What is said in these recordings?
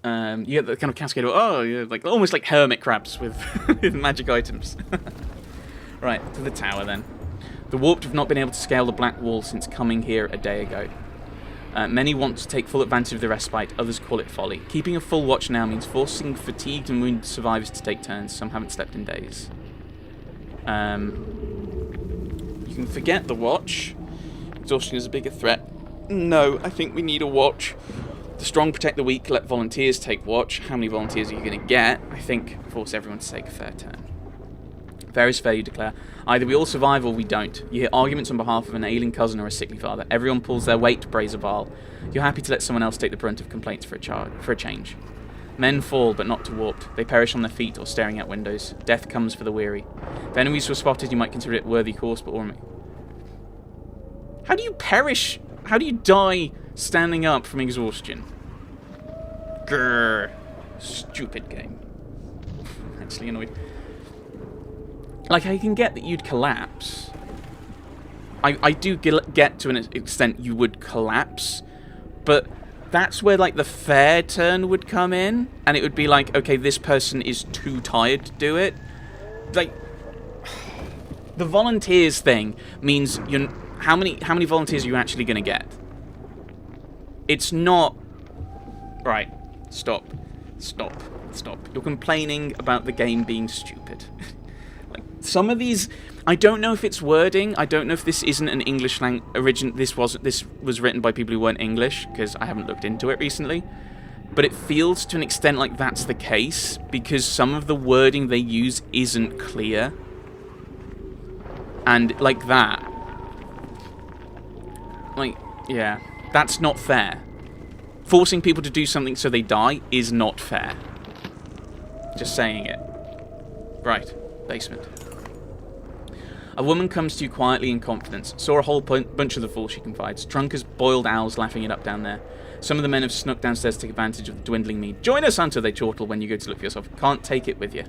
You get the kind of cascade of, oh, you're like almost like hermit crabs with, with magic items. Right, to the tower then. The Warped have not been able to scale the Black Wall since coming here a day ago. Many want to take full advantage of the respite, others call it folly. Keeping a full watch now means forcing fatigued and wounded survivors to take turns. Some haven't slept in days. You can forget the watch. Exhaustion is a bigger threat. No, I think we need a watch. The strong protect the weak, let volunteers take watch. How many volunteers are you going to get? I think force everyone to take a fair turn. Fair is fair, you declare. Either we all survive or we don't. You hear arguments on behalf of an ailing cousin or a sickly father. Everyone pulls their weight, brazen Baal. You're happy to let someone else take the brunt of complaints for a change. Men fall, but not to Warped. They perish on their feet or staring out windows. Death comes for the weary. If enemies were spotted, you might consider it worthy course, but how do you perish? How do you die standing up from exhaustion? Grrr. Stupid game. Actually annoyed. Like, I can get that you'd collapse. I do get to an extent you would collapse, but that's where, like, the fair turn would come in, and it would be like, okay, this person is too tired to do it. Like, the volunteers thing means how many volunteers are you actually going to get? It's not... Right, stop. You're complaining about the game being stupid. Like, some of these... I don't know if it's wording. I don't know if this isn't an English This was written by people who weren't English, because I haven't looked into it recently. But it feels to an extent like that's the case, because some of the wording they use isn't clear. And like that. Like, yeah. That's not fair. Forcing people to do something so they die is not fair. Just saying it. Right. Basement. A woman comes to you quietly in confidence. Saw a whole bunch of the fool, she confides. Drunk as boiled owls laughing it up down there. Some of the men have snuck downstairs to take advantage of the dwindling mead. Join us, Hunter, they chortle when you go to look for yourself. Can't take it with you.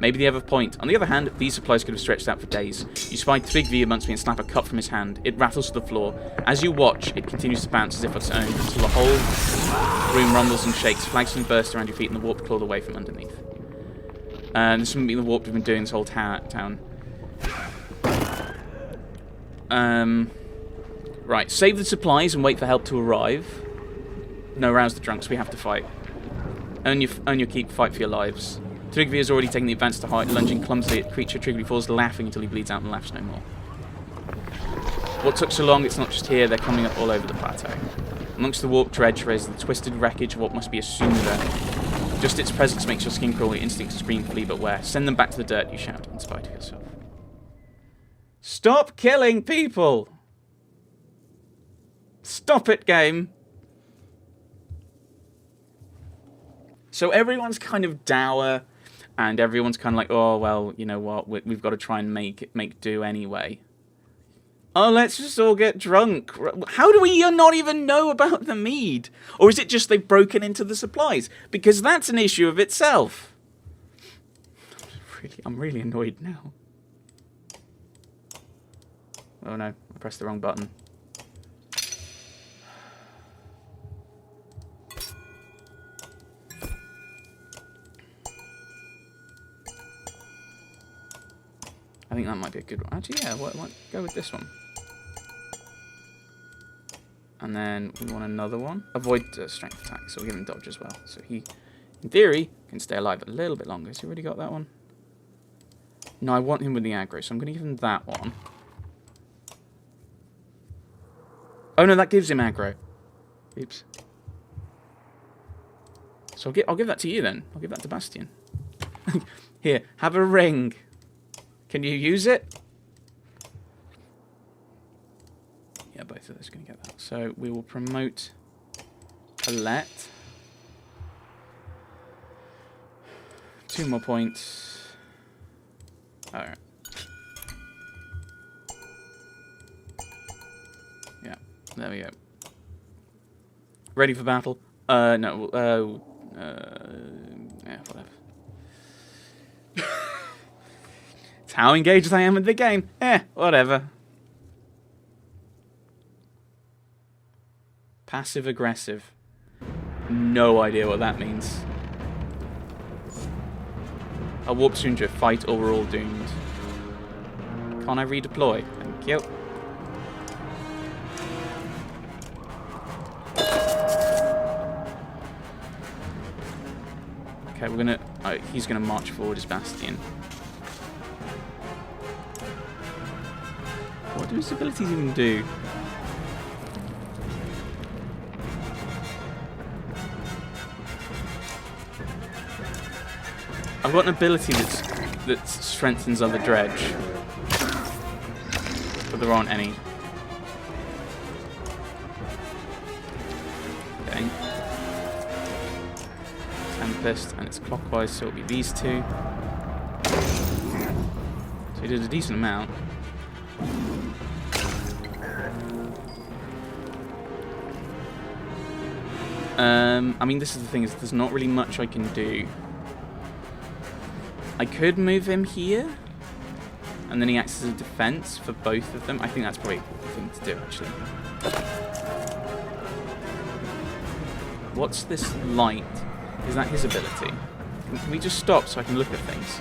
Maybe they have a point. On the other hand, these supplies could have stretched out for days. You spy Trigvi amongst me and snap a cup from his hand. It rattles to the floor. As you watch, it continues to bounce as if on its own, until the whole room rumbles and shakes. Flags and burst around your feet and the Warped clawed away from underneath. There's something the Warped have been doing this whole town. Right, save the supplies and wait for help to arrive. No, rouse the drunks, we have to fight. Earn your keep, fight for your lives. Trigvi has already taken the advance to height, lunging clumsily at creature. Trigvi falls laughing until he bleeds out and laughs no more. What took so long? It's not just here, they're coming up all over the plateau. Amongst the warped dredge raises the twisted wreckage of what must be a Sumera. Just its presence makes your skin crawl, your instincts scream, flee but where. Send them back to the dirt, you shout, in spite of yourself. Stop killing people! Stop it, game! So everyone's kind of dour, and everyone's kind of like, oh, well, you know what, we've got to try and make do anyway. Oh, let's just all get drunk. How do we not even know about the mead? Or is it just they've broken into the supplies? Because that's an issue of itself. I'm really annoyed now. Oh no, I pressed the wrong button. I think that might be a good one. Actually, yeah, what go with this one. And then we want another one. Avoid strength attack, so we'll give him dodge as well. So he, in theory, can stay alive a little bit longer. Has he already got that one? No, I want him with the aggro, so I'm going to give him that one. Oh no, that gives him aggro. Oops. So I'll give that to you then. I'll give that to Bastian. Here, have a ring. Can you use it? Yeah, both of those are going to get that. So we will promote Colette. 2 more points. Alright. Yeah, there we go. Ready for battle? No, yeah, whatever. It's how engaged I am with the game. Whatever. Passive aggressive. no idea what that means. A warp stranger, fight or we're all doomed. Can't I redeploy? Thank you. Okay, we're gonna... he's gonna march forward as Bastion. What do his abilities even do? I've got an ability that strengthens other dredge, but there aren't any. Okay. Tempest, and it's clockwise, so it'll be these two. So he did a decent amount. I mean, this is the thing, is there's not really much I can do. I could move him here, and then he acts as a defense for both of them. I think that's probably the thing to do, actually. What's this light? Is that his ability? Can we just stop so I can look at things?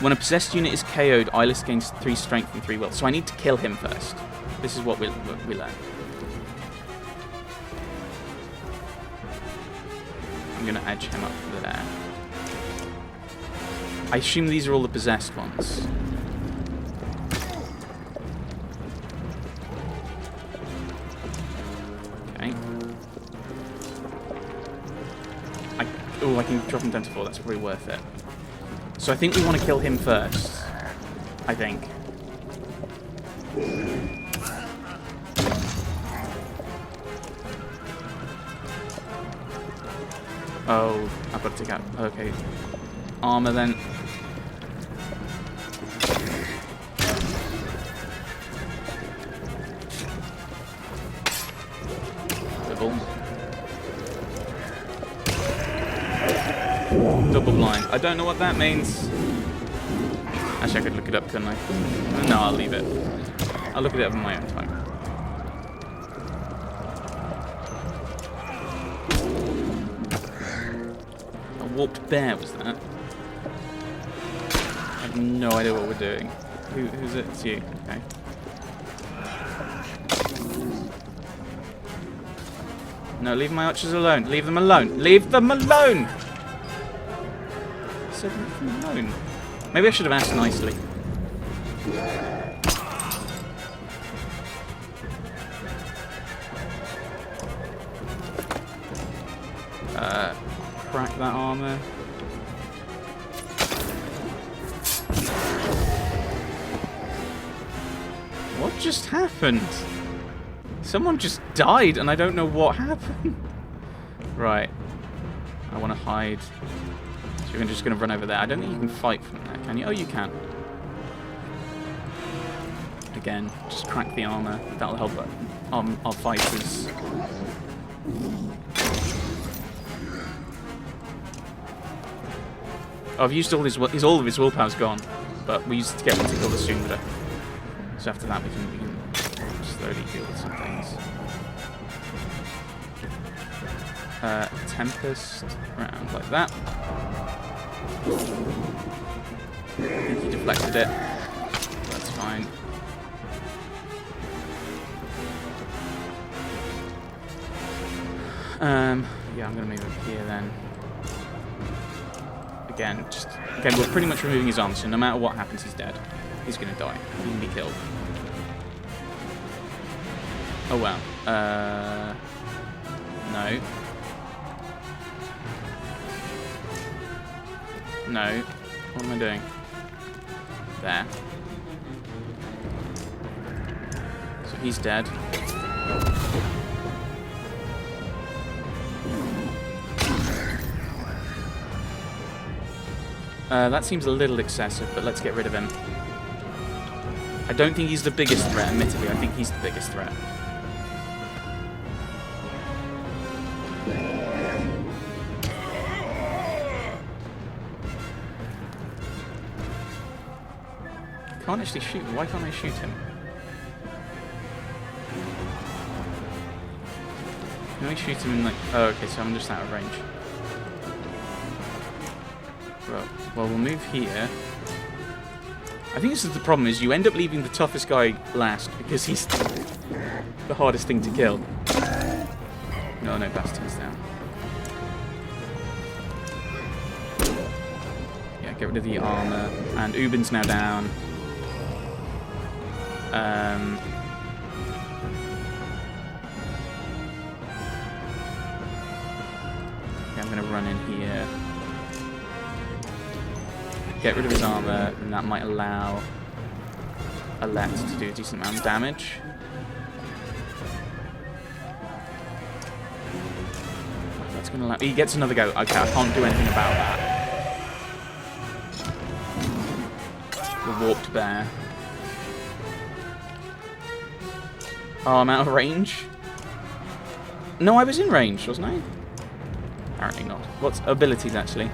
When a possessed unit is KO'd, Eyeless gains 3 strength and 3 will. So I need to kill him first. This is what we learn. I'm going to edge him up there. I assume these are all the possessed ones. Okay. I can drop him down to 4. That's probably worth it. So I think we want to kill him first. I think. Oh, I've got to take out... Okay. Armor then. Double blind. I don't know what that means. Actually, I could look it up, couldn't I? No, I'll leave it. I'll look it up in my own time. A warped bear was that? I have no idea what we're doing. Who's it? It's you. Okay. No, leave my archers alone. Leave them alone. Leave them alone! I said leave them alone. Maybe I should have asked nicely. Crack that armor. What just happened? Someone just died and I don't know what happened. Right. I want to hide. So you're just going to run over there. I don't think you can fight from there, can you? Oh, you can. Again, just crack the armor. That'll help our fighters. Oh, I've used all of his willpower's gone, but we used it to get him to kill the Sundra. So after that we can slowly deal with some things. Tempest around like that. I think he deflected it. That's fine. Yeah, I'm gonna move up here then. Again, we're pretty much removing his armor, so no matter what happens, he's dead. He's gonna die. He can be killed. Oh wow. No. No. What am I doing? There. So he's dead. That seems a little excessive, but let's get rid of him. I don't think he's the biggest threat, admittedly. I think he's the biggest threat. Can't actually shoot him. Why can't I shoot him? Let me shoot him in like... Oh, okay, so I'm just out of range. Well, we'll move here. I think this is the problem, is you end up leaving the toughest guy last because he's the hardest thing to kill. No, Bastion's down. Yeah, get rid of the armor. And Ubin's now down. Okay, I'm going to run in here. Get rid of his armor, and that might allow Alette to do a decent amount of damage. That's going to allow... He gets another go. Okay, I can't do anything about that. The warped bear. Oh, I'm out of range? No, I was in range, wasn't I? Apparently not. What's abilities, actually?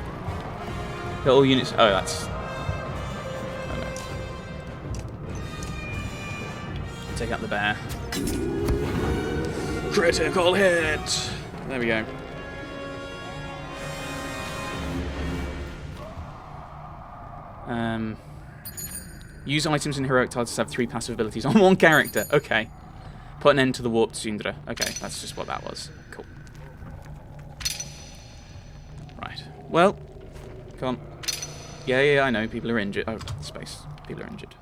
Hit all units... Oh, that's... Oh, no. Take out the bear. Critical hit! There we go. Use items in heroic tiles to have 3 passive abilities on 1 character. Okay. Put an end to the warped Sundra. Okay, that's just what that was. Cool. Right. Well, come on. Yeah, I know. People are injured. Oh, space. People are injured.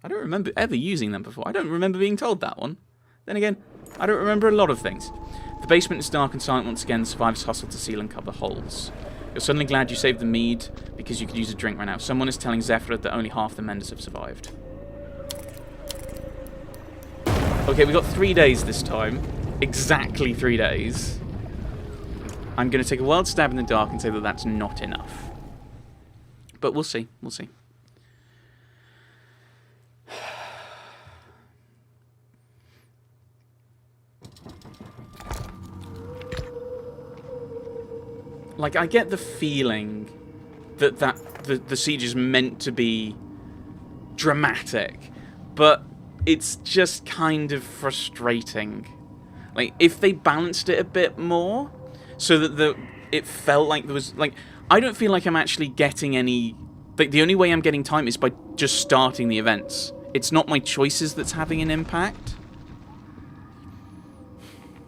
I don't remember ever using them before. I don't remember being told that one. Then again, I don't remember a lot of things. The basement is dark and silent once again. The survivors hustle to seal and cover holes. You're suddenly glad you saved the mead because you could use a drink right now. Someone is telling Zephyr that only half the menders have survived. Okay, we got 3 days this time. Exactly 3 days. I'm going to take a wild stab in the dark and say that that's not enough. But we'll see. We'll see. Like, I get the feeling that the siege is meant to be dramatic, but it's just kind of frustrating. Like, if they balanced it a bit more, so that it felt like there was, like, I don't feel like I'm actually getting any, like, the only way I'm getting time is by just starting the events. It's not my choices that's having an impact.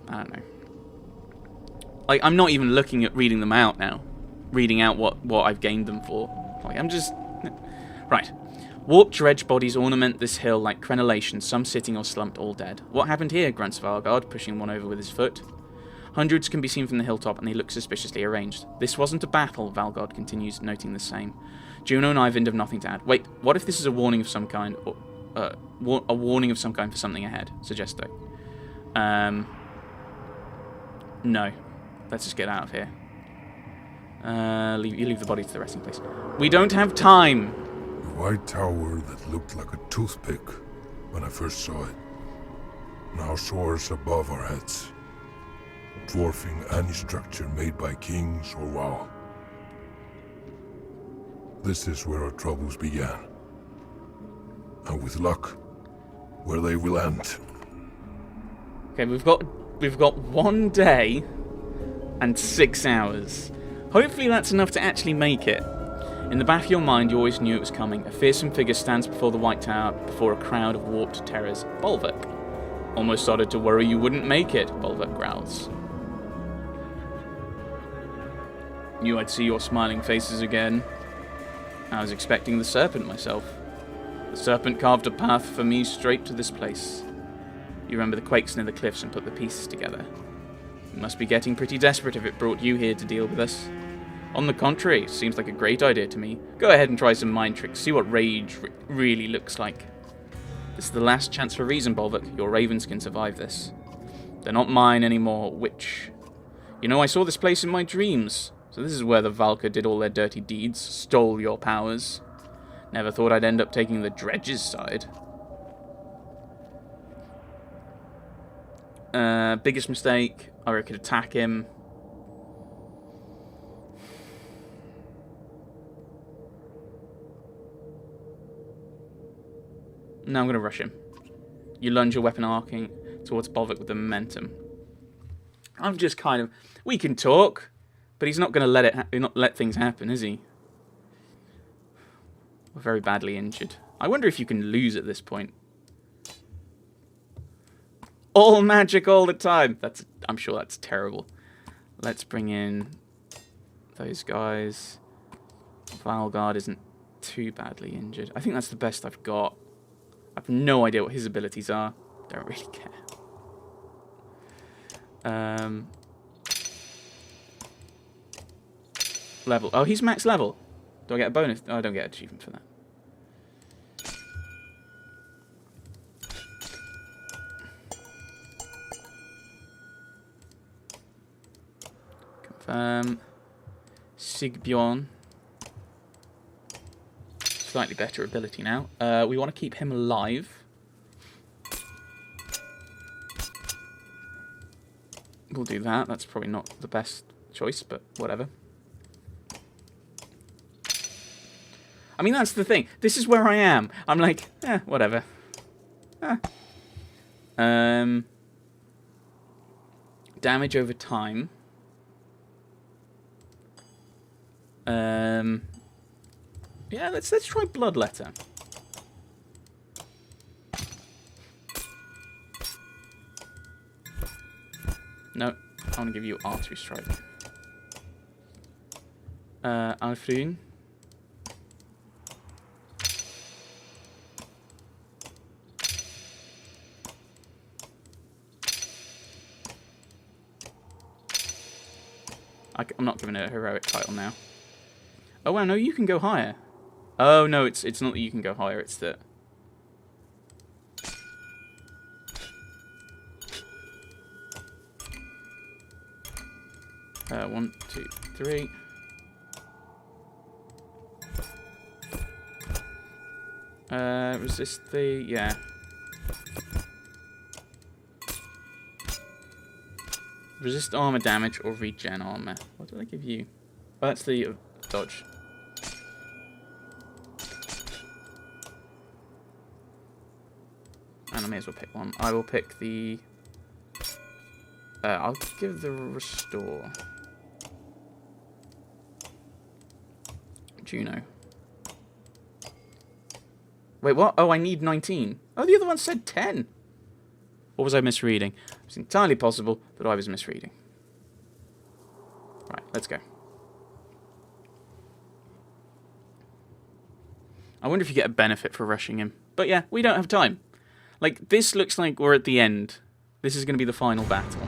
I don't know. Like, I'm not even looking at reading them out now. Reading out what I've gained them for. Like, I'm just... Right. Warped dredge bodies ornament this hill like crenellations, some sitting or slumped, all dead. What happened here, grunts Valgard, pushing one over with his foot. Hundreds can be seen from the hilltop, and they look suspiciously arranged. This wasn't a battle, Valgard continues, noting the same. Juno and Ivind have nothing to add. Wait, what if this is a warning of some kind, or a warning of some kind for something ahead? Suggests Stoic. No. Let's just get out of here. You leave the body to the resting place. We don't have time! A white tower that looked like a toothpick when I first saw it. Now soars above our heads, dwarfing any structure made by kings or WoW. This is where our troubles began. And with luck, where they will end. Okay, we've got 1 day and 6 hours. Hopefully that's enough to actually make it. In the back of your mind, you always knew it was coming. A fearsome figure stands before the White Tower, before a crowd of warped terrors. Bolverk. Almost started to worry you wouldn't make it, Bolverk growls. Knew I'd see your smiling faces again. I was expecting the serpent myself. The serpent carved a path for me straight to this place. You remember the quakes near the cliffs and put the pieces together. You must be getting pretty desperate if it brought you here to deal with us. On the contrary, seems like a great idea to me. Go ahead and try some mind tricks, see what rage really looks like. This is the last chance for reason, Bolverk. Your ravens can survive this. They're not mine anymore, witch. You know, I saw this place in my dreams. So this is where the Valka did all their dirty deeds, stole your powers. Never thought I'd end up taking the Dredge's side. Biggest mistake. I could attack him. Now I'm going to rush him. You lunge your weapon arcing towards Bolverk with the momentum. I'm just kind of... We can talk, but he's not going to let things happen, is he? We're very badly injured. I wonder if you can lose at this point. All magic all the time. I'm sure that's terrible. Let's bring in those guys. Valgard isn't too badly injured. I think that's the best I've got. I have no idea what his abilities are. Don't really care. Level. Oh, he's max level. Do I get a bonus? Oh, I don't get an achievement for that. Confirm. Sigbjorn. Slightly better ability now. We want to keep him alive. We'll do that. That's probably not the best choice, but whatever. I mean, that's the thing. This is where I am. I'm like, whatever. Damage over time. Yeah, let's try Bloodletter. No, I want to give you Artery Strike. Alfrun. I'm not giving it a heroic title now. Oh wow, no, you can go higher. Oh no, it's not that you can go higher, it's that... 1, 2, 3. Resist the... yeah. Resist armor damage or regen armor. What did I give you? Oh, that's the dodge. And I may as well pick one. I will pick the... I'll give the restore. Juno. Wait, what? Oh, I need 19. Oh, the other one said 10. Or was I misreading? It's entirely possible that I was misreading. Right, let's go. I wonder if you get a benefit for rushing him. But yeah, we don't have time. Like, this looks like we're at the end. This is going to be the final battle.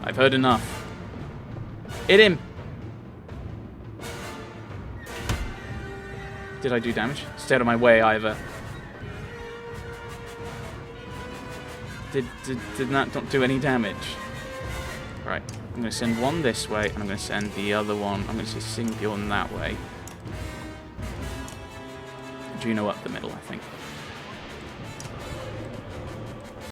I've heard enough. Hit him! Did I do damage? Stay out of my way, Ivor. Did that not do any damage? Right, I'm going to send one this way, and I'm going to send the other one. I'm going to say Singbjorn that way. Juno up the middle, I think.